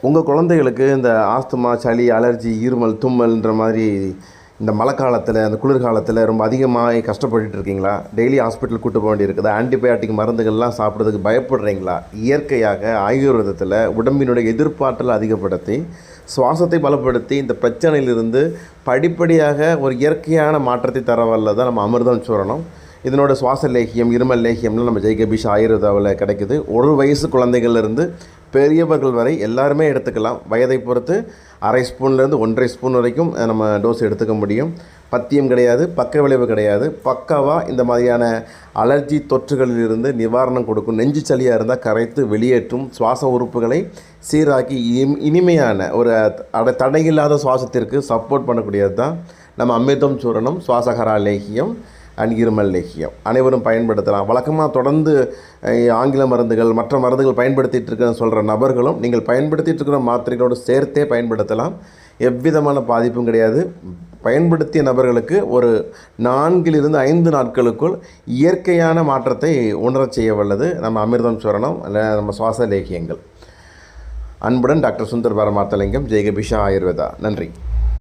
உங்கள் குழந்தைகளுக்கு இந்த ஆஸ்துமா, சளி, அலர்ஜி, இருமல், தும்மல்ன்ற மாதிரி இந்த மழை காலத்தில், அந்த குளிர்காலத்தில் ரொம்ப அதிகமாக கஷ்டப்பட்டுட்டு இருக்கீங்களா? டெய்லி ஹாஸ்பிட்டல் கூட்டு போக வேண்டியிருக்குது. ஆன்டிபயோட்டிக் மருந்துகள்லாம் சாப்பிட்றதுக்கு பயப்படுறீங்களா? இயற்கையாக ஆயுர்வேதத்தில் உடம்பினுடைய எதிர்ப்பாற்றலை அதிகப்படுத்தி, சுவாசத்தை பலப்படுத்தி, இந்த பிரச்சனையிலிருந்து படிப்படியாக ஒரு இயற்கையான மாற்றத்தை தர வல்லதான் நம்ம அமிர்தம் சூரணம். இதனோட சுவாச லேகியம், இருமல் லேகியம்லாம் நம்ம ஜெய்கபீஷ் ஆயுர்வேதாவில் கிடைக்குது. ஒரு வயசு குழந்தைகள்லேருந்து பெரியவர்கள் வரை எல்லாருமே எடுத்துக்கலாம். வயதை பொறுத்து 1/2 ஸ்பூன்லேருந்து 1.5 ஸ்பூன் வரைக்கும் நம்ம டோஸ் எடுத்துக்க முடியும். பத்தியம் கிடையாது, பக்க விளைவு கிடையாது. பக்காவாக இந்த மாதிரியான அலர்ஜி தொற்றுகளிலிருந்து நிவாரணம் கொடுக்கும். நெஞ்சு சளியாக இருந்தால் கரைத்து வெளியேற்றும். சுவாச உறுப்புகளை சீராக்கி இனிமையான ஒரு தடையில்லாத சுவாசத்திற்கு சப்போர்ட் பண்ணக்கூடியது தான் நம்ம அமிர்தம் சூரணம், சுவாசகரா லேகியம் அண்ட் இருமல் லேகியம். அனைவரும் பயன்படுத்தலாம். வழக்கமாக தொடர்ந்து ஆங்கில மருந்துகள், மற்ற மருந்துகள் பயன்படுத்திகிட்டு இருக்கேன்னு சொல்கிற நபர்களும் நீங்கள் பயன்படுத்திகிட்டு இருக்கிற மாத்திரைகளோடு சேர்த்தே பயன்படுத்தலாம். எவ்விதமான பாதிப்பும் கிடையாது. பயன்படுத்திய நபர்களுக்கு ஒரு 4 to 5 நாட்களுக்குள் இயற்கையான மாற்றத்தை உணரச் செய்ய வல்லது நம்ம அமிர்தம் சூரணம் அல்ல நம்ம சுவாச லேகியங்கள். அன்புடன் டாக்டர் சுந்தர் பரமார்த்தலிங்கம், ஜெய்கபீஷா ஆயுர்வேதா. நன்றி.